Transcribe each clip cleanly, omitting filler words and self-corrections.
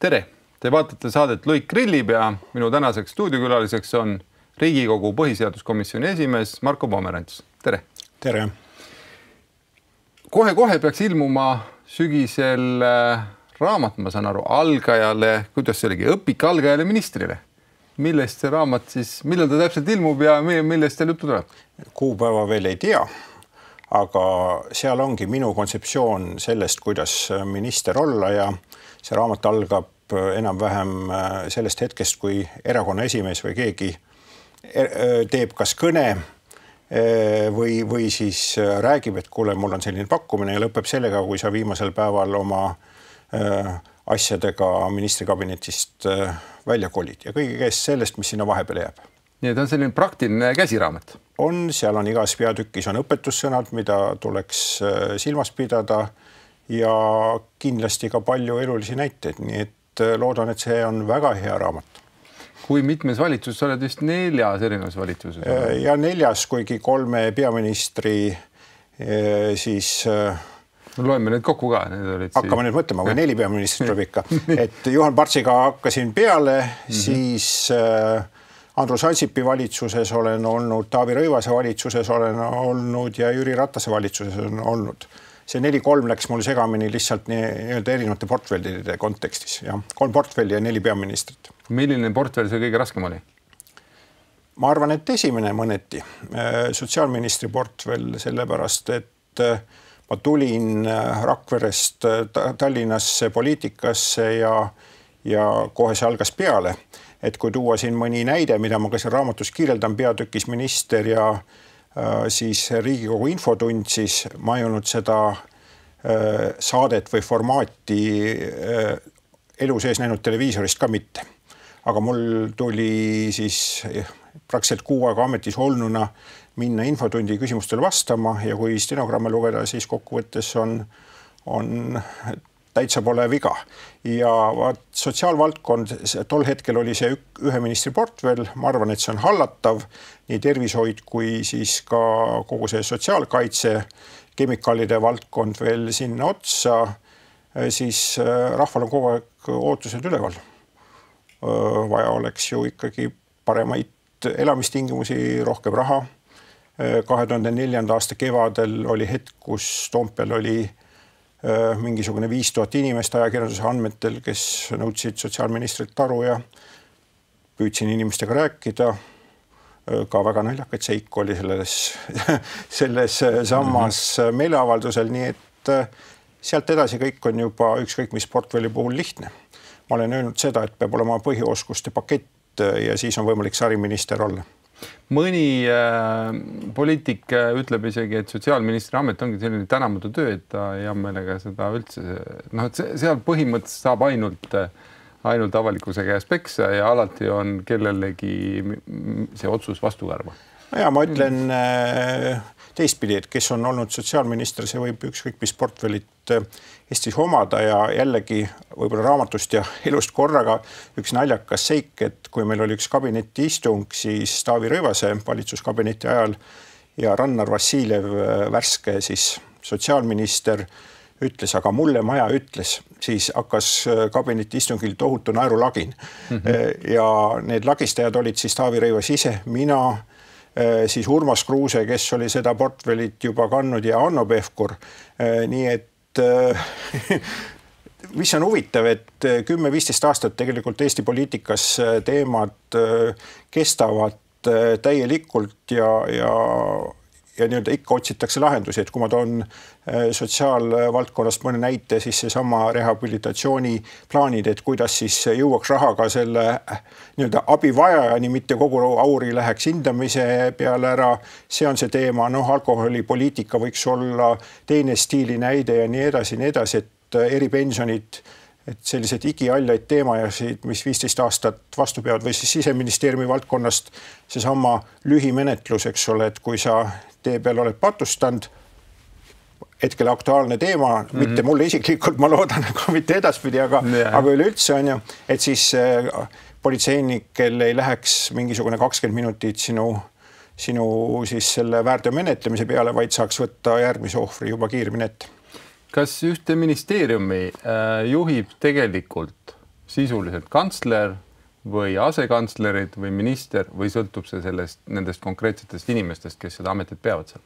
Tere! Te vaatate saadet Luik grillib ja minu tänaseks stuudiokülaliseks on Riigikogu põhiseaduskomisjoni esimees Marko Pomerants. Tere! Tere! Kohe peaks ilmuma sügisel raamat, ma saan aru, algajale, kuidas see oligi, õpik algajale ministrile. Millest see raamat siis, millal ta täpselt ilmub ja millest teil juttu tuleb? Kuupäeva veel ei tea, aga seal ongi minu kontseptsioon sellest, kuidas minister olla ja see raamat algab enam-vähem sellest hetkest, kui erakonna esimees või keegi teeb kas kõne või siis räägib, et kuule, mul on selline pakkumine ja lõpeb sellega, kui sa viimasel päeval oma asjadega ministrikabinetist välja kolid ja kõigest sellest, mis sinna vahepeal jääb. Nii, et on selline praktiline käsiraamat? Seal on igas peatükis on õpetussõnad, mida tuleks silmas pidada ja kindlasti ka palju elulisi näiteid, nii et loodan, et see on väga hea raamat. Kui mitmes valitsus, sa oled vist 4 erinevas valitsuses? Ja 4, kuigi 3 peaministri siis... Loeme need kokku ka. Hakkame nüüd mõtlema, või 4 peaministrit tuleb ikka. Et Juhan Partsiga hakkasin peale, siis Andrus Ansipi valitsuses olen olnud, Taavi Rõivase valitsuses olen olnud ja Jüri Ratase valitsuses on olnud. See 4-3 läks mul segamini lihtsalt nii-öelda erinevate portfellide kontekstis. 3 portfelli ja 4 peaministrit. Milline portfell see kõige raskem oli? Ma arvan, et esimene mõneti. Sotsiaalministri portfell sellepärast, et ma tulin Rakverest Tallinnasse poliitikasse ja kohe see algas peale. Et kui tuua siin mõni näide, mida ma ka seal raamatus kirjeldan, peatükis minister ja siis Riigikogu infotund, siis ma ei olnud seda saadet või formaati elu sees näinud televiisorist ka mitte. Aga mul tuli siis praktiliselt 6 aega ametis olnuna minna infotundi küsimustele vastama ja kui stenogramme lugeda, siis kokkuvõttes on täitsa pole viga. Ja sotsiaalvaldkond, tol hetkel oli see ühe ministri portfell, ma arvan, et see on hallatav, nii tervishoid kui siis ka kogu see sotsiaalkaitse, kemikaalide valdkond veel sinna otsa, siis rahval on kogu aeg ootused üleval. Vaja oleks ju ikkagi paremaid elamistingimusi, rohkem raha. 2004. aasta kevadel oli hetk, kus Toompeal oli mingisugune 5000 inimest ajakirjanduse andmetel, kes nõudsid sotsiaalministrit aru ja püüdsin inimestega rääkida. Ka väga naljakaid seik oli selles samas meeleavaldusel, nii et sealt edasi kõik on juba ükskõik mis portfelli puhul lihtne. Ma olen öelnud seda, et peab olema põhioskuste pakett ja siis on võimalik sariminister olla. Mõni poliitik ütleb isegi, et sotsiaalministri amet ongi selline tänamatu töö, et ta hea meelega seda üldse, seal põhimõtteliselt saab ainult avalikkuse käes peksa ja alati on kellelegi see otsus vastukarva. Ja ma ütlen teistpidi, et kes on olnud sotsiaalminister, see võib ükskõik mis portfellit Eestis omada ja jällegi võib-olla raamatust ja elust korraga üks naljakas seik, et kui meil oli üks kabineti istung, siis Taavi Rõivase valitsuskabineti ajal ja Rannar Vassiljev, värske siis sotsiaalminister, ütles, aga mulle maja ütles, siis hakkas kabineti istungil tohutu naerulagin. Ja need lagistajad olid siis Taavi Rõivas ise, mina, siis Urmas Kruuse, kes oli seda portfellit juba kannud ja Hanno Pevkur. Nii et mis on huvitav, et 10-15 aastat tegelikult Eesti poliitikas teemad kestavad täielikult ja nii-öelda ikka otsitakse lahendusi, et kui ma toon sotsiaalvaldkonnast mõne näite, siis see sama rehabilitatsiooniplaanid, et kuidas siis jõuaks rahaga selle nii-öelda abivajajani, mitte kogu auri läheks hindamise peale ära. See on see teema, alkoholipoliitika võiks olla teine stiili näide ja nii edasi, et eripensionid, et sellised igialjaid teemajasid, mis 15 aastat vastu peavad või siis Siseministeeriumi valdkonnast seesama lühimenetlus, eks ole, et kui sa tee peal oled patustanud, hetkel aktuaalne teema, mitte mulle isiklikult, ma loodan, aga mitte edaspidi, aga üleüldse on ju, et siis politseinikkel ei läheks mingisugune 20 minutit sinu siis selle väärteo menetlemise peale, vaid saaks võtta järgmise ohvri juba kiiremini ette. Kas ühte ministeeriumi juhib tegelikult sisuliselt kantsler või asekantslerid või minister või sõltub see nendest konkreetsetest inimestest, kes seda ametit peavad seal?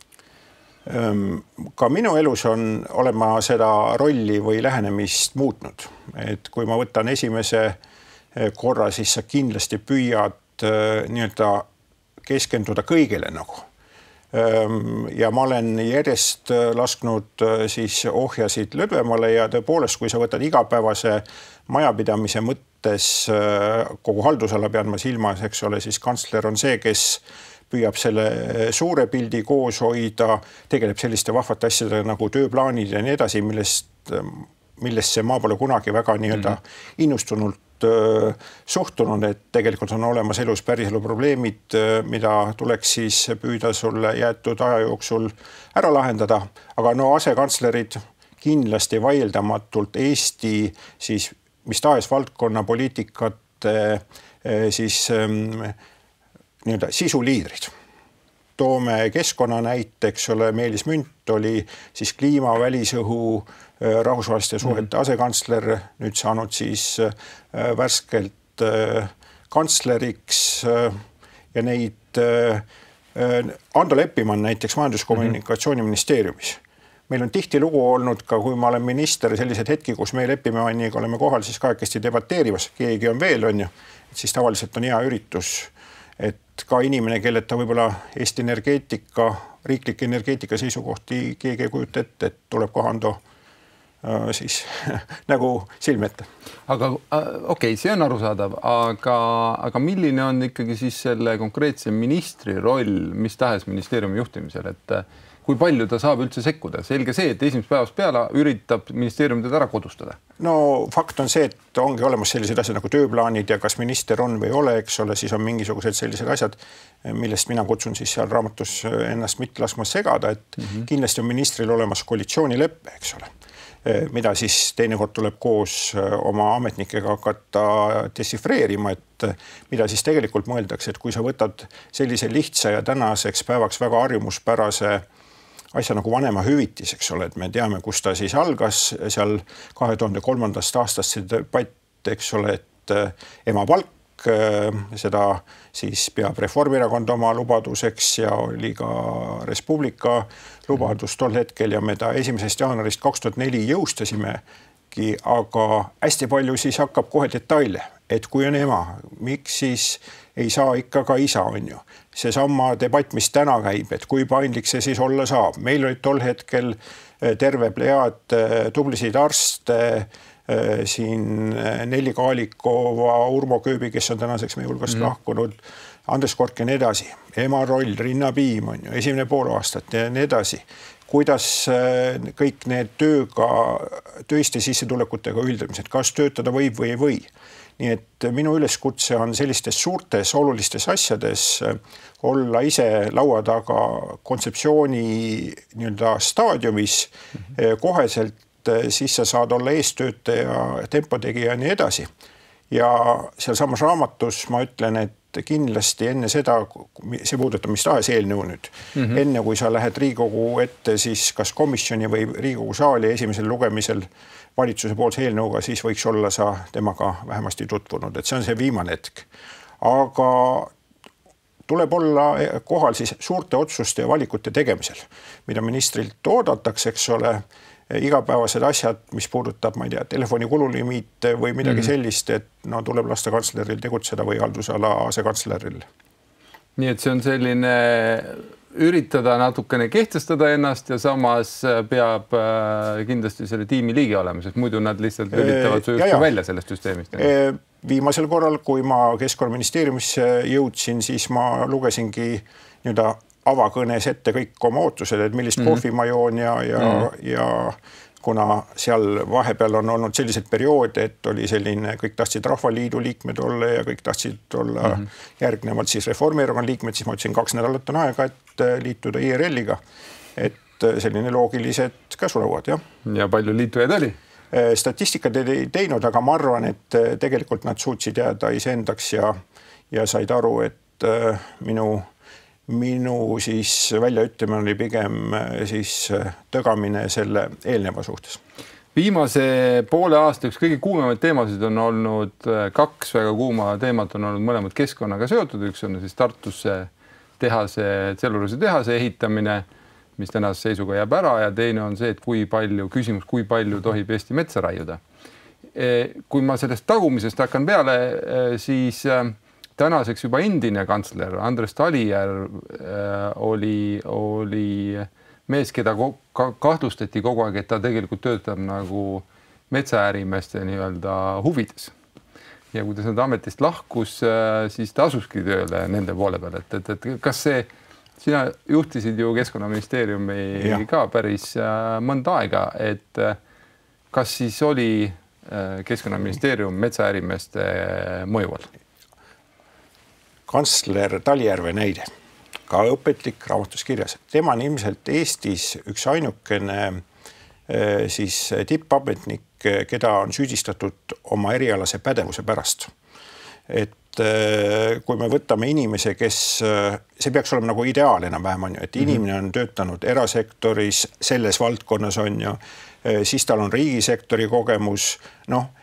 Ka minu elus olen ma seda rolli või lähenemist muutnud, et kui ma võtan esimese korra, siis sa kindlasti püüad nii-öelda keskenduda kõigele nagu. Ja ma olen järjest lasknud siis ohjasid lõdvemale ja tõepoolest, kui sa võtad igapäevase majapidamise mõttes kogu haldusala pean ma silmas, eks ole, siis kantsler on see, kes püüab selle suure pildi koos hoida, tegeleb selliste vahvate asjadega nagu tööplaanid ja nii edasi, millesse ma pole kunagi väga nii-öelda innustunult suhtunud, et tegelikult on olemas elus päriselu probleemid, mida tuleks siis püüda sulle jäetud aja jooksul ära lahendada. Aga no asekantslerid kindlasti vaieldamatult Eesti siis mis tahes valdkonna poliitikate siis nii-öelda sisuliidrid. Toome keskkonna näiteks ole, Meelis Münt oli siis kliima, välisõhu, rahvusvaheliste suhete asekantsler, nüüd saanud siis värskelt kantsleriks ja neid Ando Leppimann näiteks Majandus-kommunikatsiooniministeeriumis. Meil on tihti lugu olnud ka, kui ma olen minister, sellised hetki, kus me Leppimanniga oleme kohal, siis kahekesti debateerivas, keegi on veel, et siis tavaliselt on hea üritus, et ka inimene, kellelt ta võib-olla Eesti energeetika, riiklik energeetika seisukohti keegi ei kujuta ette, et tuleb Ando siis nagu silme ette. Aga okei, see on arusaadav, aga milline on ikkagi siis selle konkreetse ministri roll mis tahes ministeeriumi juhtimisel, et kui palju ta saab üldse sekkuda? Selge see, et esimest päevast peale üritab ministeerium teda ära kodustada. No fakt on see, et ongi olemas sellised asjad nagu tööplaanid ja kas minister on või ole, eks ole, siis on mingisugused sellised asjad, millest mina kutsun siis seal raamatus ennast mitte laskma segada, et kindlasti on ministril olemas koalitsioonileppe, eks ole, mida siis teinekord tuleb koos oma ametnikega hakata desifreerima, et mida siis tegelikult mõeldakse, et kui sa võtad sellise lihtsa ja tänaseks päevaks väga harjumuspärase asja nagu vanema hüvitis, eks ole, et me teame, kus ta siis algas seal 2003. aastast see debatt, eks ole, et emapalk, seda siis peab Reformierakond oma lubaduseks ja oli ka Res Publica lubadus tol hetkel ja me ta 1. jaanuarist 2004 jõustasimegi, aga hästi palju siis hakkab kohe detaile, et kui on ema, miks siis ei saa ikka ka isa, on ju. See sama debatt, mis täna käib, et kui paindlik see siis olla saab. Meil olid tol hetkel terve plejaad tublisid arste, siin Nelli Kaalikova, Urmo Kööbi, kes on tänaseks meie hulgast lahkunud, Andres Kork ja nii edasi. Ema roll, Rinna Piim on ju, esimene pool aastat ja nii edasi. Kuidas kõik need tööiste sissetulekutega üldamised, kas töötada võib või ei või. Nii et minu üleskutse on sellistes suurtes olulistes asjades olla ise laua taga kontseptsiooni nii-öelda staadiumis koheselt, siis sa saad olla eestöötaja, tempotegija ja nii edasi. Ja seal samas raamatus ma ütlen, et kindlasti enne seda, see puudutab mis tahes eelnõu nüüd, enne kui sa lähed Riigikogu ette, siis kas komisjoni või Riigikogu saali esimesel lugemisel valitsuse poolse eelnõuga, siis võiks olla sa temaga vähemasti tutvunud, et see on see viimane hetk. Aga tuleb olla kohal siis suurte otsuste ja valikute tegemisel, mida ministrilt oodatakse, eks ole, igapäevased asjad, mis puudutab, ma ei tea, telefoni kululimiit või midagi sellist, et no tuleb lasta kantsleril tegutseda või haldusala asekantsleril. Nii et see on selline üritada natukene kehtestada ennast ja samas peab kindlasti selle tiimi liige olema, sest muidu nad lihtsalt üritavad justkui välja sellest süsteemist. Viimasel korral, kui ma Keskkonnaministeeriumisse jõudsin, siis ma lugesingi nii-öelda avakõnes ette kõik oma ootused, et millist kohvi ma joon ja kuna seal vahepeal on olnud sellised periood, et oli selline, kõik tahtsid Rahvaliidu liikmed olla ja kõik tahtsid olla järgnevalt siis Reformierakonna liikmed, siis ma ütlesin 2 nädalat on aega, et liituda IRL-iga, et selline loogilised käsulauad, jah. Ja palju liitujaid oli? Statistikat ei teinud, aga ma arvan, et tegelikult nad suutsid jääda iseendaks ja said aru, et minu siis väljaütlemine oli pigem siis tõgamine selle eelneva suhtes. Viimase poole aasta üks kõige kuumemaid teemasid on olnud 2 väga kuuma teemat on olnud mõlemad keskkonnaga seotud. Üks on siis Tartusse tselluloose tehase ehitamine, mis tänase seisuga jääb ära ja teine on see, et kui palju tohib Eesti metsa raiuda. Kui ma sellest tagumisest hakkan peale, siis tänaseks juba endine kantsler Andres Talijärv oli mees, keda kahtlustati kogu aeg, et ta tegelikult töötab nagu metsaärimeeste nii-öelda huvides. Ja kui ta seda ametist lahkus, siis ta asuski tööle nende poole peale. Et kas sina juhtisid ju Keskkonnaministeeriumi ka päris mõnda aega, et kas siis oli Keskkonnaministeerium metsaärimeeste mõju all? Kantsler Talijärve näide, ka õpetlik raamatus kirjas. Tema on ilmselt Eestis üks ainukene siis tippametnik, keda on süüdistatud oma erialase pädevuse pärast. Et kui me võtame inimese, kes, see peaks olema nagu ideaal enam-vähem on ju, et inimene on töötanud erasektoris, selles valdkonnas on ju, siis tal on riigisektori kogemus,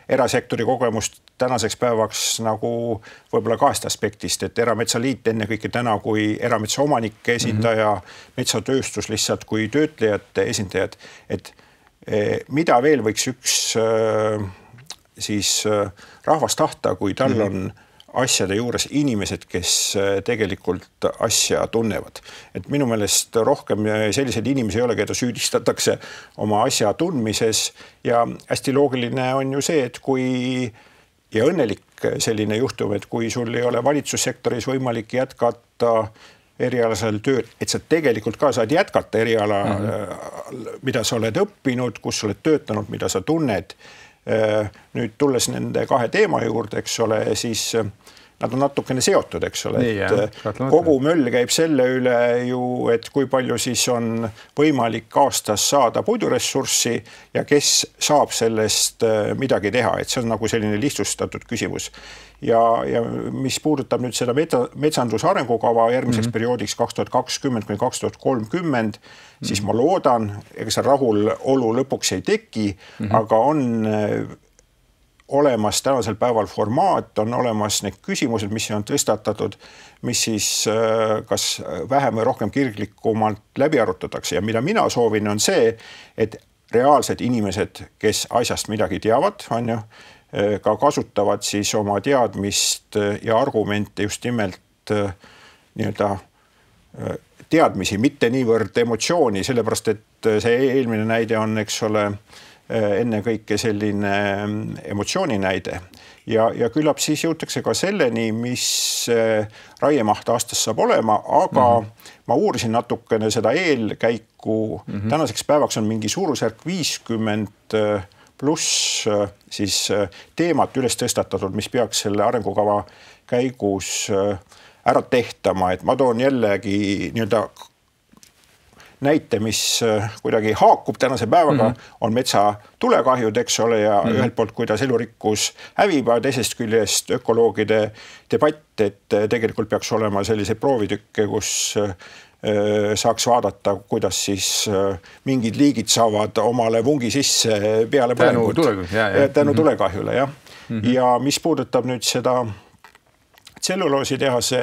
erasektori kogemust tänaseks päevaks nagu võib-olla 2 aspektist, et Erametsaliit ennekõike täna kui erametsa omanike esindaja, metsatööstus lihtsalt kui töötlejate esindajad, et mida veel võiks üks siis rahvas tahta, kui tal on asjade juures inimesed, kes tegelikult asja tunnevad. Et minu meelest rohkem selliseid inimesi ei ole, keda süüdistatakse oma asja tundmises ja hästi loogiline on ju see, et kui ja õnnelik selline juhtum, et kui sul ei ole valitsussektoris võimalik jätkata erialasel tööl, et sa tegelikult ka saad jätkata eriala, mida sa oled õppinud, kus sa oled töötanud, mida sa tunned. Nüüd tulles nende 2 teema juurde, eks ole, siis nad on natukene seotud, eks ole, et kogu möll käib selle üle ju, et kui palju siis on võimalik aastas saada puiduressurssi ja kes saab sellest midagi teha, et see on nagu selline lihtsustatud küsimus. Ja mis puudutab nüüd seda metsanduse arengukava järgmiseks perioodiks 2020–2030, siis ma loodan, ega see rahulolu lõpuks ei teki, aga on olemas tänasel päeval formaat, on olemas need küsimused, mis on tõstatatud, mis siis kas vähem või rohkem kirglikumalt läbi arutatakse ja mida mina soovin on see, et reaalsed inimesed, kes asjast midagi teavad, on ju, ka kasutavad siis oma teadmist ja argumente just nimelt nii-öelda teadmisi, mitte niivõrd emotsiooni, sellepärast et see eelmine näide on, eks ole, enne kõike selline emotsiooni näide ja küllap siis jõutakse ka selleni, mis raiemaht aastas saab olema, aga ma uurisin natukene seda eelkäiku, tänaseks päevaks on mingi suurusjärk 50 pluss siis teemat üles tõstatatud, mis peaks selle arengukava käigus ära tehtama, et ma toon jällegi nii-öelda näite, mis kuidagi haakub tänase päevaga, on metsa tulekahjud, eks ole, ja ühelt poolt, kuidas elurikkus hävib, ja teisest küljest ökoloogide debatt, et tegelikult peaks olema selliseid proovitükke, kus saaks vaadata, kuidas siis mingid liigid saavad omale vungi sisse peale põlengut. Tänu tulekahjule, jah. Ja mis puudutab nüüd seda tselluloositehase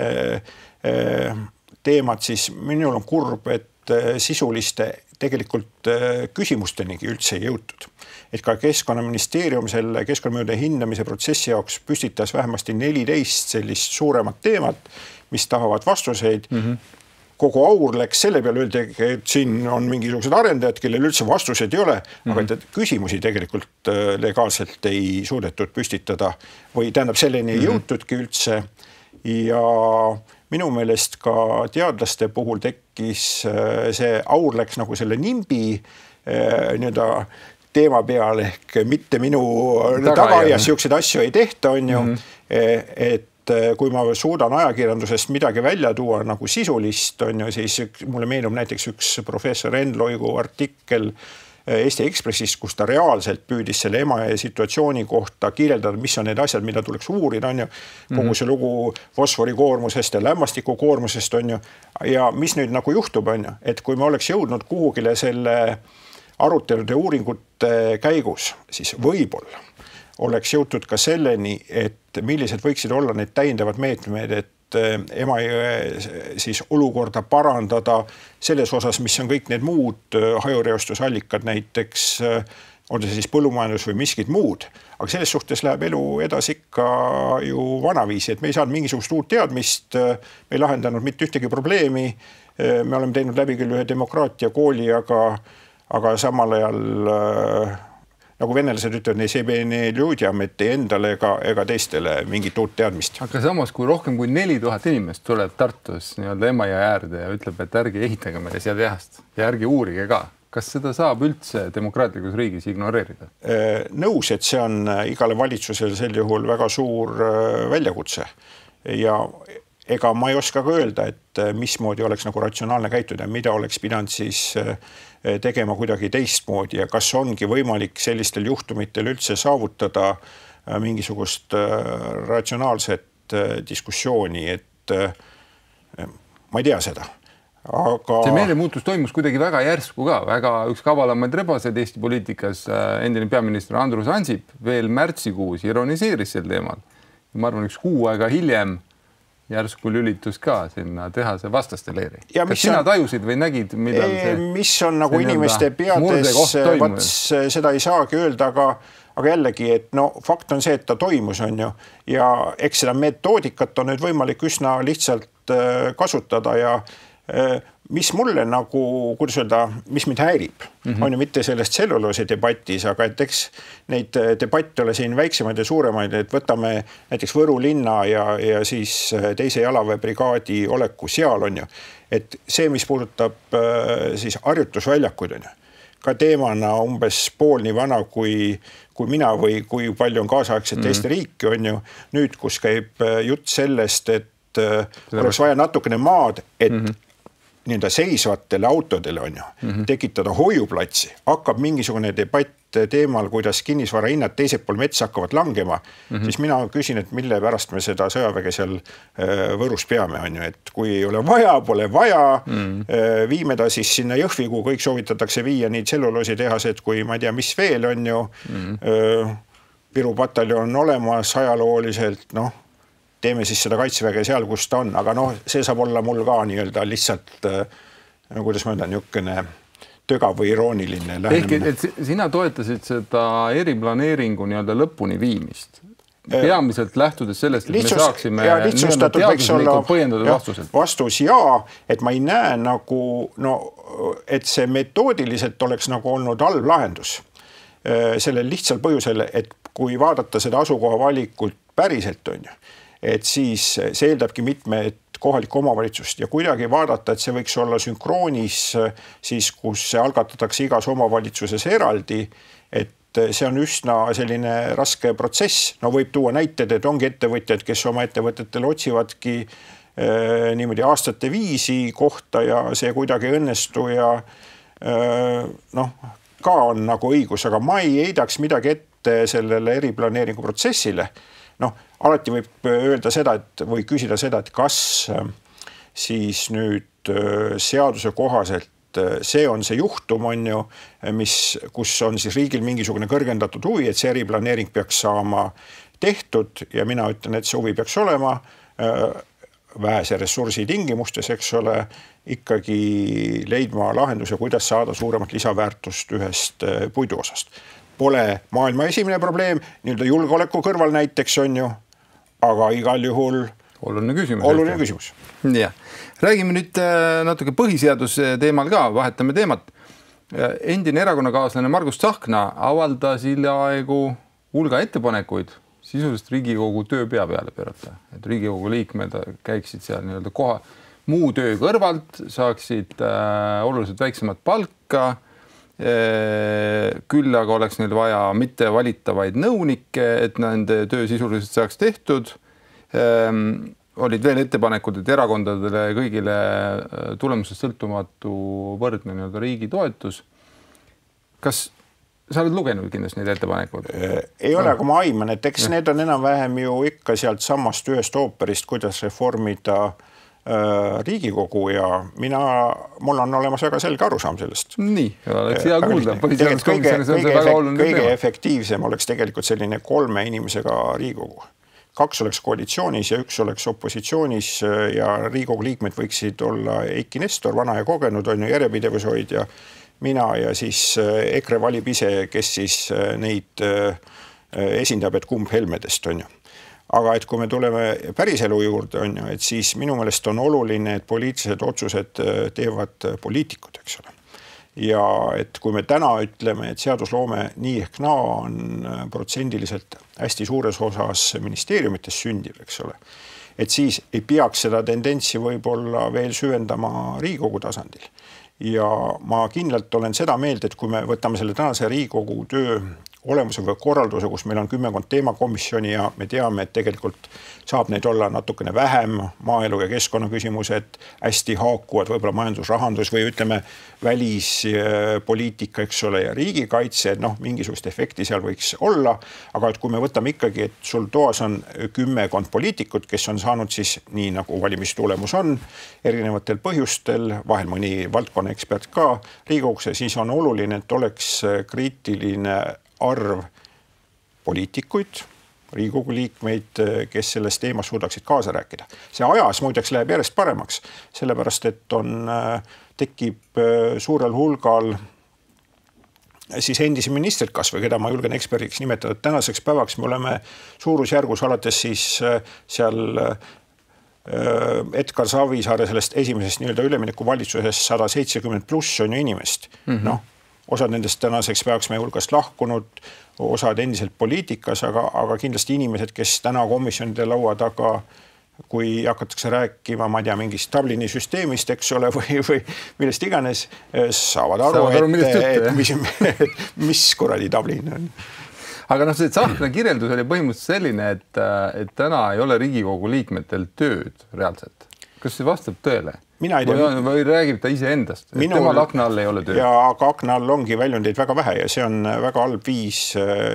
teemat, siis minul on kurb, et sisuliste tegelikult küsimustenigi üldse ei jõutud. Et ka Keskkonnaministeerium selle keskkonnamõjude hindamise protsessi jaoks püstitas vähemasti 14 sellist suuremat teemat, mis tahavad vastuseid. Kogu aur läks selle peale, öeldi, et siin on mingisugused arendajad, kellel üldse vastused ei ole, aga et küsimusi tegelikult legaalselt ei suudetud püstitada või tähendab selleni ei jõutudki üldse ja minu meelest ka teadlaste puhul tekkis see aur läks nagu selle nimbi nii-öelda teema peale ehk mitte minu tagaaias siukseid asju ei tehta, on ju, et kui ma suudan ajakirjandusest midagi välja tuua nagu sisulist, on ju, siis mulle meenub näiteks üks professor Enn Loigu artikkel Eesti Ekspressist, kus ta reaalselt püüdis selle Emajõe situatsiooni kohta kirjeldada, mis on need asjad, mida tuleks uurida, on ju, kogu see lugu fosforikoormusest ja lämmastikukoormusest, on ju, ja mis nüüd nagu juhtub, on ju, et kui me oleks jõudnud kuhugile selle arutelude uuringute käigus siis võib-olla oleks jõutud ka selleni, et millised võiksid olla need täiendavad meetmed, et Emajõe siis olukorda parandada selles osas, mis on kõik need muud hajureostusallikad, näiteks on see siis põllumajandus või miskid muud. Aga selles suhtes läheb elu edasi ikka ju vanaviisi, et me ei saanud mingisugust uut teadmist, me ei lahendanud mitte ühtegi probleemi, me oleme teinud läbi küll ühe demokraatia kooli, aga samal ajal nagu venelased ütlevad, ei людям, et ei endale ega teistele mingit uut teadmist. Aga samas, kui rohkem kui 4000 inimest tuleb Tartus nii-öelda Emajõe äärde ja ütleb, et ärge ehitage meile seal tehast ja ärge uurige ka, kas seda saab üldse demokraatlikus riigis ignoreerida? Nõus, et see on igale valitsusel sel juhul väga suur väljakutse ja ega ma ei oska ka öelda, et mismoodi oleks nagu ratsionaalne käituda, mida oleks pidanud siis tegema kuidagi teistmoodi ja kas ongi võimalik sellistel juhtumitel üldse saavutada mingisugust ratsionaalset diskussiooni, et ma ei tea seda. Aga... See meelemuutus toimus kuidagi väga järsku ka, väga üks kavalamaid rebaseid Eesti poliitikas, endine peaminister Andrus Ansip veel märtsikuus ironiseeris sel teemal. Ma arvan, üks kuu aega hiljem järsku lülitus ka sinna tehase vastaste leeri. Kas sina tajusid või nägid, mida mis on nagu inimeste peades, seda ei saagi öelda, aga jällegi, et no fakt on see, et ta toimus on ju ja eks seda metoodikat on nüüd võimalik üsna lihtsalt kasutada ja mis mulle nagu, kuidas öelda, mis mind häirib, on ju mitte sellest tselluloosi debatis, aga et eks neid debatte ole siin väiksemaid ja suuremaid, et võtame näiteks Võru linna ja siis teise jalaväebrigaadi oleku seal on ju. Et see, mis puudutab siis harjutusväljakud on ju, ka teemana umbes pool nii vana kui mina või kui palju on kaasaegset Eesti riiki on ju, nüüd kus käib jutt sellest, et oleks vaja natukene maad, et nii-öelda seisvatele autodele on ju, tekitada hoiuplatsi, hakkab mingisugune debatt teemal, kuidas kinnisvara hinnad teiselt pool metsa hakkavad langema, siis mina küsin, et mille pärast me seda sõjaväge seal Võrus peame on ju, et kui ei ole vaja, pole vaja, viime ta siis sinna Jõhvi, kui kõik soovitatakse viia nii tselluloositehased, kui ma ei tea, mis veel on ju, Viru pataljon on olemas ajalooliselt, noh, teeme siis seda kaitseväge seal, kus ta on, aga noh, see saab olla mul ka nii-öelda lihtsalt, kuidas ma öelda, niisugune tögav või irooniline lähenemine. Ehk, et sina toetasid seda eriplaneeringu nii-öelda lõpuni viimist. Peamiselt lähtudes sellest, et me saaksime teaduslikult põhjendada vastused. Vastus jaa, et ma ei näe nagu, no, et see metoodiliselt oleks nagu olnud halb lahendus. Sellel lihtsal põhjusel, et kui vaadata seda asukoha valikult päriselt on ju, et siis see eeldabki mitmed kohalikku omavalitsust ja kuidagi vaadata, et see võiks olla sünkroonis siis, kus see algatatakse igas omavalitsuses eraldi, et see on üsna selline raske protsess. No võib tuua näited, et ongi ettevõtjad, kes oma ettevõtetele otsivadki niimoodi aastate viisi kohta ja see kuidagi õnnestu ja noh, ka on nagu õigus, aga ma ei heidaks midagi ette sellele eriplaneeringu protsessile. Noh, alati võib öelda seda, või küsida seda, et kas siis nüüd seaduse kohaselt see on see juhtum on ju, kus on siis riigil mingisugune kõrgendatud huvi, et see eriplaneering peaks saama tehtud ja mina ütlen, et see huvi peaks olema vähese ressursi tingimustes, eks ole, ikkagi leidma lahenduse, kuidas saada suuremat lisaväärtust ühest puiduosast. Pole maailma esimene probleem, nii-öelda julgeoleku kõrval näiteks on ju, aga igal juhul oluline küsimus. Ja. Räägime nüüd natuke põhiseaduse teemal ka, vahetame teemat. Endine erakonnakaaslane Margus Tsahkna avaldas hiljaaegu hulga ettepanekuid sisuliselt Riigikogu töö pea peale pöörata. Et Riigikogu liikmed käiksid seal nii-öelda muu töö kõrvalt, saaksid oluliselt väiksemat palka, küll aga oleks neil vaja mitte valitavaid nõunikke, et nende töö sisuliselt saaks tehtud. Olid veel ettepanekud, et erakondadele kõigile tulemusest sõltumatu võrdne nii-öelda riigi toetus. Kas sa oled lugenud kindlasti neid ettepanekud? Ei ole, aga ma aiman, et eks need on enam vähem ju ikka sealt samast ühest ooperist, kuidas reformida Riigikogu ja mul on olemas väga selge arusaam sellest. Nii, oleks hea kuulda. Kõige efektiivsem oleks tegelikult selline 3 inimesega Riigikogu. 2 oleks koalitsioonis ja 1 oleks opositsioonis ja Riigikogu liikmed võiksid olla Eiki Nestor, vana ja kogenud, on ju järjepidevushoidja, mina ja siis EKRE valib ise, kes siis neid esindab, et kumb Helmedest on ju. Aga et kui me tuleme päris elu juurde, on ju, et siis minu meelest on oluline, et poliitilised otsused teevad poliitikud, eks ole. Ja et kui me täna ütleme, et seadusloome nii ehk naa on protsendiliselt hästi suures osas ministeeriumites sündiv, eks ole, et siis ei peaks seda tendentsi võib-olla veel süvendama Riigikogu tasandil. Ja ma kindlalt olen seda meelt, et kui me võtame selle tänase Riigikogu töö olemuse või korralduse, kus meil on 10 teemakomisjoni ja me teame, et tegelikult saab neid olla natukene vähem, maaelu ja keskkonnaküsimused hästi haakuvad, võib-olla majandus, rahandus või ütleme välispoliitika, eks ole, ja riigikaitse, noh, mingisugust efekti seal võiks olla, aga et kui me võtame ikkagi, et sul toas on 10 poliitikut, kes on saanud siis nii nagu valimistulemus on, erinevatel põhjustel, vahel mõni valdkonna ekspert ka Riigikogusse, siis on oluline, et oleks kriitiline arv poliitikuid, Riigikogu liikmeid, kes selles teemas suudaksid kaasa rääkida. See ajas muideks läheb järjest paremaks, sellepärast et tekib suurel hulgal siis endisi ministrid kas või, keda ma julgen eksperdiks nimetada, et tänaseks päevaks me oleme suurusjärgus alates siis seal Edgar Savisaare sellest esimesest nii-öelda ülemineku valitsusest 170 pluss on ju inimest. Noh, osad nendest tänaseks peaks meie hulgast lahkunud, osad endiselt poliitikas, aga kindlasti inimesed, kes täna komisjonide laua taga, kui hakatakse rääkima, ma tea, mingist Dublini süsteemist, eks ole, või millest iganes, saavad aru, et mis kuradi Dublin on. Aga see Tsahkna kirjeldus oli põhimõtteliselt selline, et täna ei ole Riigikogu liikmetel tööd reaalselt. Kas see vastab tõele? Mina ei tea. Või räägib ta ise endast, et temal akna all ei ole tööd. Ja aga akna all ongi väljundeid väga vähe ja see on väga halb viis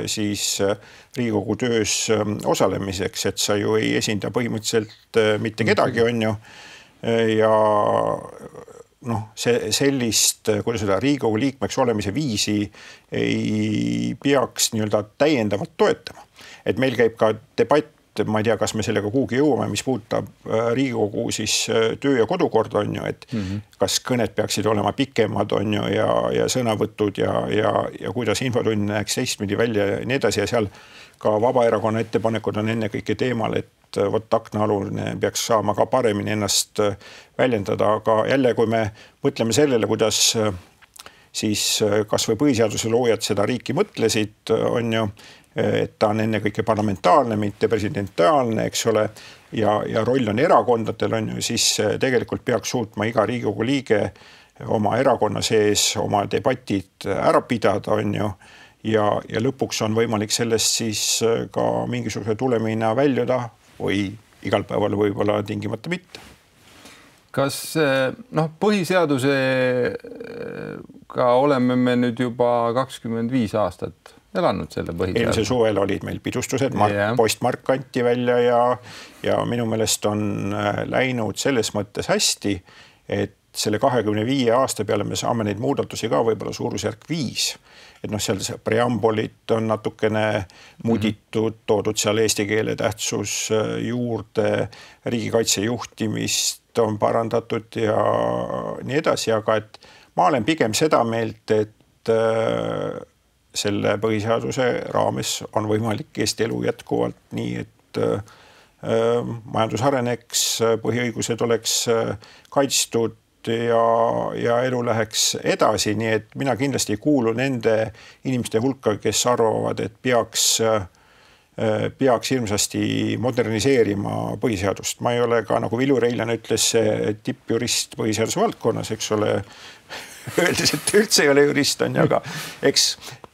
siis Riigikogu töös osalemiseks, et sa ju ei esinda põhimõtteliselt mitte kedagi, on ju. Ja noh, sellist, kuidas seda Riigikogu liikmeks olemise viisi ei peaks nii-öelda täiendavalt toetama. Et meil käib ka debatt, ma ei tea, kas me sellega kuhugi jõuame, mis puudutab Riigikogu siis töö ja kodukord on ju, et kas kõned peaksid olema pikemad on ju ja sõnavõtud ja kuidas infotund näeks teistmidi välja ja nii edasi ja seal ka Vabaerakonna ettepanekud on enne kõike teemal, et võt aknaalune peaks saama ka paremini ennast väljendada, aga jälle, kui me mõtleme sellele, kuidas siis kas või põhiseaduse loojad seda riiki mõtlesid, on ju, et ta on enne kõike parlamentaarne, mitte presidentaalne, eks ole, ja roll on erakondadel, on ju, siis tegelikult peaks suutma iga Riigikogu liige oma erakonna sees oma debatid ära pidada, on ju, ja lõpuks on võimalik sellest siis ka mingisuguse tulemina väljuda või igal päeval võib-olla tingimata mitte. Kas põhiseadusega oleme me nüüd juba 25 aastat elanud selle põhiseaduse? Eelmise suvel olid meil pidustused, postmark kanti välja ja minu meelest on läinud selles mõttes hästi, et selle 25 aasta peale me saame neid muudatusi ka võib-olla suurusjärk 5. Et seal preambulit on natukene muditud, toodud seal eesti keele tähtsus juurde, riigikaitse juhtimist on parandatud ja nii edasi, aga et ma olen pigem seda meelt, et selle põhiseaduse raames on võimalik Eesti elu jätkuvalt nii, et majandus areneks, põhiõigused oleks kaitstud ja elu läheks edasi, nii et mina kindlasti ei kuulu nende inimeste hulka, kes arvavad, et peaks hirmsasti moderniseerima põhiseadust. Ma ei ole ka, nagu Villu Reiljan ütles, tippjurist põhiseaduse valdkonnas, eks ole, öeldes, et üldse ei ole jurist, on, aga eks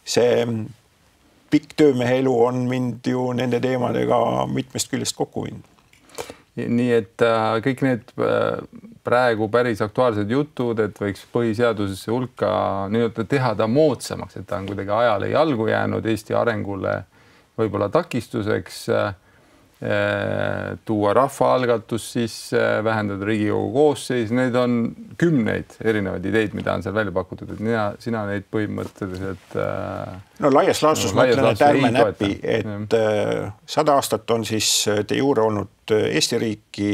see pikk töömehe elu on mind ju nende teemadega mitmest küljest kokku viinud. Nii et kõik need praegu päris aktuaalsed jutud, et võiks põhiseadusesse hulka nii-öelda teha ta moodsamaks, et ta on kuidagi ajale jalgu jäänud Eesti arengule võib-olla takistuseks. tuua rahvaalgatus sisse, vähendada Riigikogu koosseis, need on kümneid erinevaid ideid, mida on seal välja pakutud, et sina neid põhimõtteliselt no laias laastus ma ütlen, et ärme näpi, et 100 aastat on siis de jure olnud Eesti riiki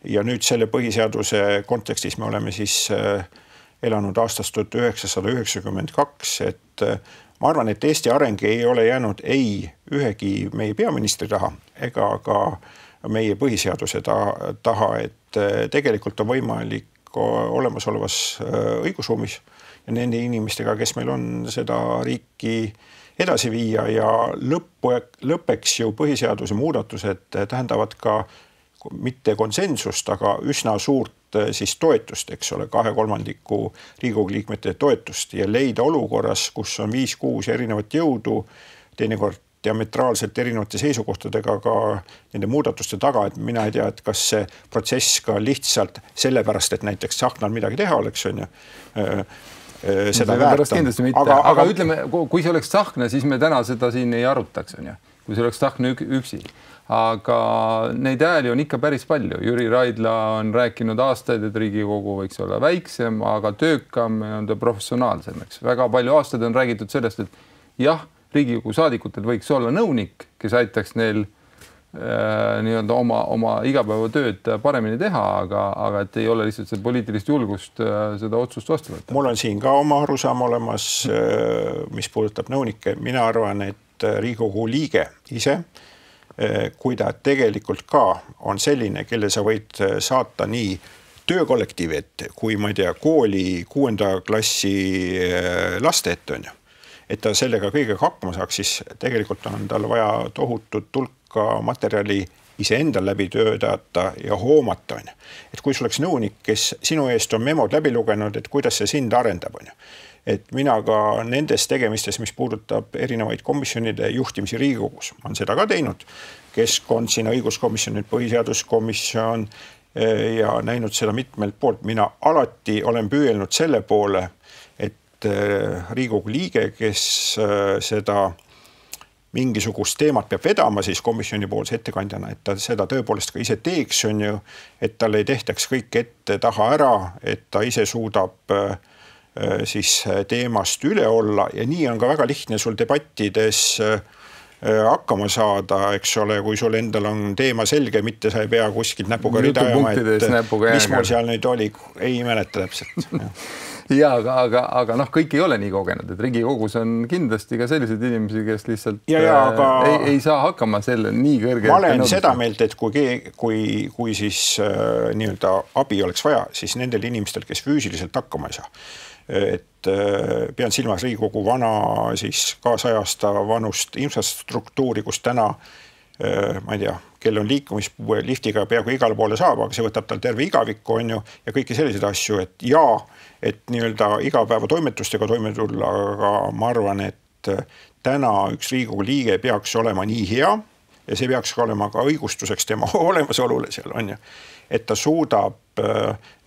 ja nüüd selle põhiseaduse kontekstis me oleme siis elanud aastast 1992, et ma arvan, et Eesti areng ei ole jäänud ei ühegi meie peaministri taha ega ka meie põhiseaduse taha, et tegelikult on võimalik olemasolevas õigusruumis ja nende inimestega, kes meil on seda riiki edasi viia ja lõppeks ju põhiseaduse muudatused tähendavad ka mitte konsensust, aga üsna suurt siis toetust, eks ole, 2/3 Riigikogu liikmete toetust ja leida olukorras, kus on 5-6 erinevat jõudu, teinekord diametraalselt erinevate seisukohtadega ka nende muudatuste taga, et mina ei tea, et kas see protsess ka lihtsalt sellepärast, et näiteks Tsahknal midagi teha oleks, on ju, seda väärta. Aga ütleme, kui see oleks Tsahkna, siis me täna seda siin ei arutaks, on ju, kui see oleks Tsahkna üksi. Aga neid hääli on ikka päris palju. Jüri Raidla on rääkinud aastaid, et Riigikogu võiks olla väiksem, aga töökam ja on ta professionaalsem. Väga palju aastaid on räägitud sellest, et jah, Riigikogu saadikutel võiks olla nõunik, kes aitaks neil nii-öelda oma igapäevatööd paremini teha, aga et ei ole lihtsalt see poliitilist julgust seda otsust vastu võtta. Mul on siin ka oma arusaam olemas, mis puudutab nõunikke. Mina arvan, et Riigikogu liige ise, kui ta tegelikult ka on selline, kelle sa võid saata nii töökollektiivi ette, kui ma ei tea, kooli 6. klassi laste ette on ju, et ta sellega kõigega hakkama saaks, siis tegelikult on tal vaja tohutut tulka materjali iseendal läbi töötada ja hoomata on ju. Et kui sul oleks nõunik, kes sinu eest on memod läbi lugenud, et kuidas see sind arendab on ju. Et mina ka nendes tegemistes, mis puudutab erinevaid komisjonide juhtimisi Riigikogus, on seda ka teinud, keskkond, sinna õiguskomisjon, nüüd põhiseaduskomisjon ja näinud seda mitmelt poolt. Mina alati olen püüelnud selle poole, et Riigikogu liige, kes seda mingisugust teemat peab vedama siis komisjoni poolse ettekandjana, et ta seda tõepoolest ka ise teeks, on ju, et tal ei tehtaks kõik ette taha ära, et ta ise suudab siis teemast üle olla ja nii on ka väga lihtne sul debattides hakkama saada, eks ole, kui sul endal on teema selge, mitte sa ei pea kuskilt näpuga ridajama, et mis mul seal nüüd oli, ei mäleta täpselt. Ja, aga kõik ei ole nii kogenud, et Riigikogus on kindlasti ka sellised inimesi, kes lihtsalt ei saa hakkama selle nii kõrge. Ma olen seda meelt, et kui siis nii-öelda abi oleks vaja, siis nendel inimestel, kes füüsiliselt hakkama ei saa, et pean silmas Riigikogu vana siis kaasajasta vanust infrastruktuuri, kus täna, ma ei tea, kel on liikumispuue liftiga peaaegu igale poole saab, aga see võtab tal terve igavikku on ju ja kõiki selliseid asju, et nii-öelda igapäeva toimetustega toime tulla, aga ma arvan, et täna üks Riigikogu liige peaks olema nii hea ja see peaks ka olema ka õigustuseks tema olemasolule seal on ju, et ta suudab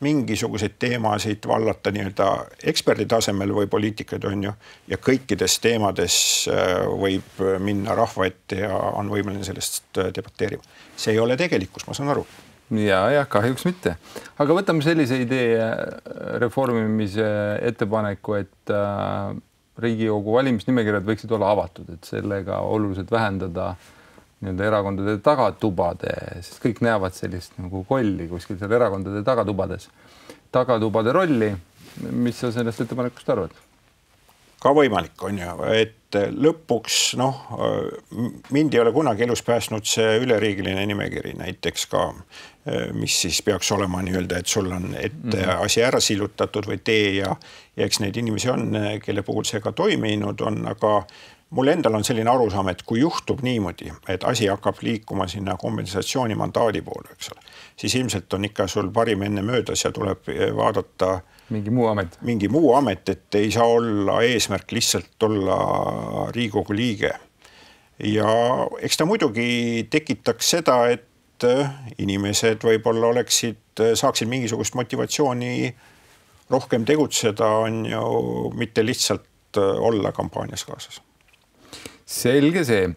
mingisuguseid teemasid vallata nii-öelda eksperdi tasemel või poliitikad on ju ja kõikides teemades võib minna rahva ette ja on võimeline sellest debateerima. See ei ole tegelikkus, ma saan aru. Ja, kahjuks mitte. Aga võtame sellise idee reformimise ettepaneku, et Riigikogu valimisnimekirjad võiksid olla avatud, et sellega oluliselt vähendada erakondade tagatubade, sest kõik näevad sellist nagu kolli kuskil seal erakondade tagatubade rolli. Mis sa sellest ettepanekust arvad? Ka võimalik on ju, et lõpuks mind ei ole kunagi elus pääsnud see üleriigiline nimekiri näiteks ka, mis siis peaks olema nii-öelda, et sul on asi ära sillutatud või tee ja eks neid inimesi on, kelle puhul see ka toiminud on, aga mul endal on selline arusaam, et kui juhtub niimoodi, et asi hakkab liikuma sinna kompensatsiooni mandaadi poole, eks ole, siis ilmselt on ikka sul parim enne möödas ja tuleb vaadata mingi muu amet, et ei saa olla eesmärk lihtsalt olla Riigikogu liige. Ja eks ta muidugi tekitaks seda, et inimesed võib-olla saaksid mingisugust motivatsiooni rohkem tegutseda, on ju mitte lihtsalt olla kampaanias kaasas. Selge see.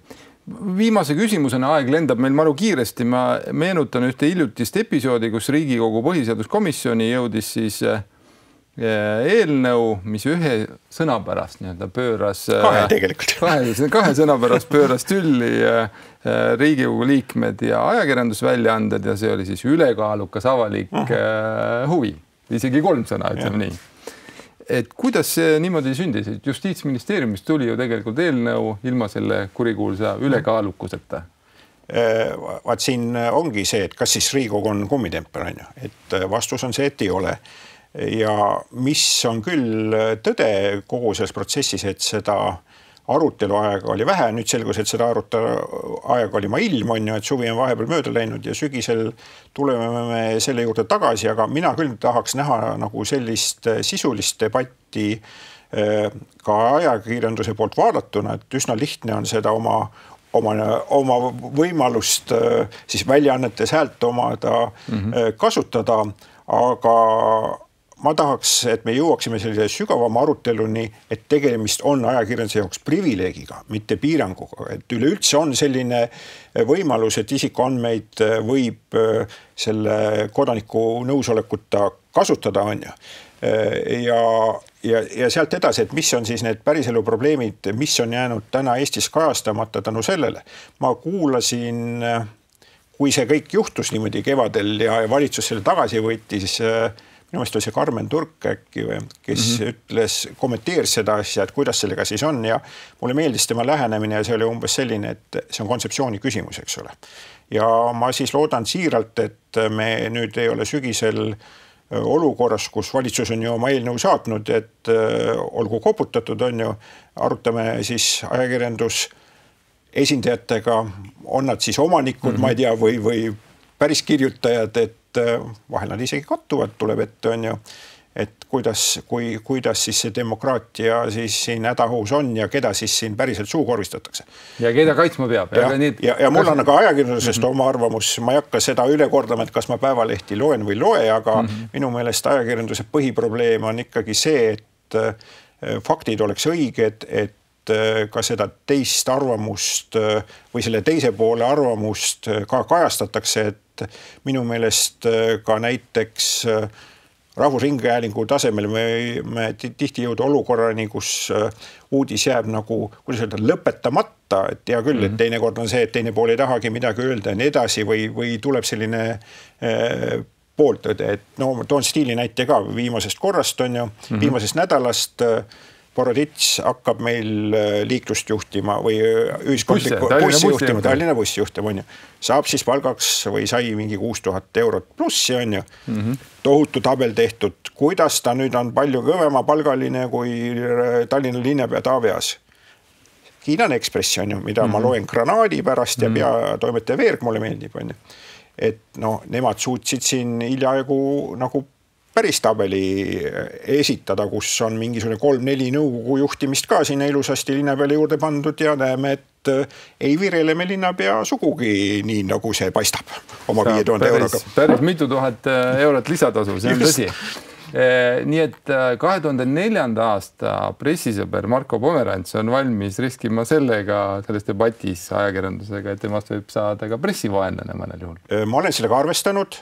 viimase küsimusena aeg lendab meil maru kiiresti. Ma meenutan ühte hiljutist episoodi, kus Riigikogu põhiseaduskomisjoni jõudis siis eelnõu, mis ühe sõna pärast pööras kahe sõna pärast pööras tülli Riigikogu liikmed ja ajakirjandusväljaanded ja see oli siis ülekaalukas avalik huvi. Isegi 3 sõna, ütleme nii. Et kuidas see niimoodi sündis? Justiitsministeeriumist tuli ju tegelikult eelnõu ilma selle kurikuulsa ülekaalukuseta. Vaat siin ongi see, et kas siis Riigikogu on kummitempel, on ju. Et vastus on see, et ei ole. Ja mis on küll tõde kogu selles protsessis, et seda arutelu aega oli vähe, nüüd selgus, et seda arutelu aega oli ilm, on ju, et suvi on vahepeal mööda läinud ja sügisel tuleme me selle juurde tagasi, aga mina küll tahaks näha nagu sellist sisulist debatti ka ajakirjanduse poolt vaadatuna, et üsna lihtne on seda oma võimalust siis väljaannetes häält omada kasutada, aga ma tahaks, et me jõuaksime sellise sügavama aruteluni, et tegemist on ajakirjanduse jaoks privileegiga, mitte piiranguga. Et üleüldse on selline võimalus, et isikuandmeid võib selle kodaniku nõusolekuta kasutada, on ju. Ja sealt edasi, et mis on siis need päriselu probleemid, mis on jäänud täna Eestis kajastamata tänu sellele. Ma kuulasin, kui see kõik juhtus niimoodi kevadel ja valitsus selle tagasi võttis, minu meelest oli see Karmen Turk äkki, kes ütles, kommenteeris seda asja, et kuidas sellega siis on ja mulle meeldis tema lähenemine ja see oli umbes selline, et see on kontseptsiooni küsimus, eks ole. Ja ma siis loodan siiralt, et me nüüd ei ole sügisel olukorras, kus valitsus on ju oma eelnõu saatnud, et olgu koputatud, on ju, arutame siis ajakirjandus esindajatega, on nad siis omanikud, ma ei tea, või päris kirjutajad, et vahel nad isegi kattuvad, tuleb ette, on ju, et kuidas siis see demokraatia siis siin hädahus on ja keda siis siin päriselt suukorvistatakse. Ja keda kaitsma peab. Ja mul on aga ajakirjandusest oma arvamus, ma ei hakka seda üle kordama, et kas ma päevalehti loen või loe, aga minu meelest ajakirjanduse põhiprobleem on ikkagi see, et faktid oleks õiged, et ka seda teist arvamust või selle teise poole arvamust ka kajastatakse, et minu meelest ka näiteks Rahvusringhäälingu tasemel me tihti jõuda olukorrani, kus uudis jääb nagu, kuidas öelda, lõpetamata, et hea küll, et teinekord on see, et teine pool ei tahagi midagi öelda ja nii edasi või tuleb selline pooltõde, et no toon stiili näite ka viimasest korrast, on ju, viimasest nädalast Borodits hakkab meil liiklust juhtima või ühiskondlikku bussi juhtima, Tallinna bussi juhtima, on ju. Saab siis palgaks või sai mingi 6000 eurot plussi, on ju. Tohutu tabel tehtud. Kuidas ta nüüd on palju kõvema palgaline kui Tallinna linnapea Taavi Aas? Hiinan Ekspressi, on ju, mida ma loen Granaadi pärast ja peatoimetaja Veerg mulle meeldib, on ju. Et no, nemad suutsid siin hiljaaegu nagu päris tabeli esitada, kus on mingisugune 3-4 nõukogu juhtimist ka sinna ilusasti linna peale juurde pandud ja näeme, et ei vireleme linna pea sugugi nii, nagu see paistab oma 5000 euroga. Päris mitu tuhat eurot lisatasu, see on tõsi. Nii et 2004. aasta pressisõber Marko Pomerants on valmis riskima sellega selles debatis ajakirjandusega, et temast võib saada ka pressivaenlane mõnel juhul. Ma olen sellega arvestanud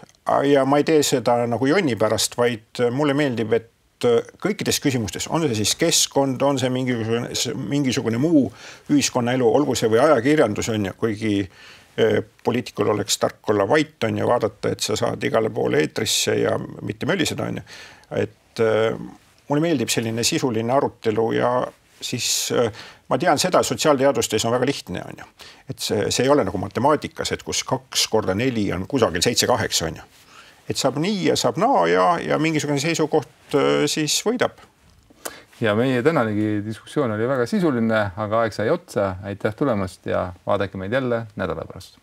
ja ma ei tee seda nagu jonni pärast, vaid mulle meeldib, et kõikides küsimustes, on see siis keskkond, on see mingisugune muu ühiskonnaelu, olgu see või ajakirjandus on ju, kuigi poliitikul oleks tark olla vait on ja vaadata, et sa saad igale poole eetrisse ja mitte mölliseda on ju. Et mulle meeldib selline sisuline arutelu ja siis ma tean seda, sotsiaalteadustes on väga lihtne on ju. Et see ei ole nagu matemaatikas, et kus 2 × 4 on kusagil 7-8 on ju. Et saab nii ja saab naa ja mingisugune seisukoht siis võidab. Ja meie tänanegi diskussioon oli väga sisuline, aga aeg sai otsa. Aitäh tulemast ja vaadake meid jälle nädala pärast.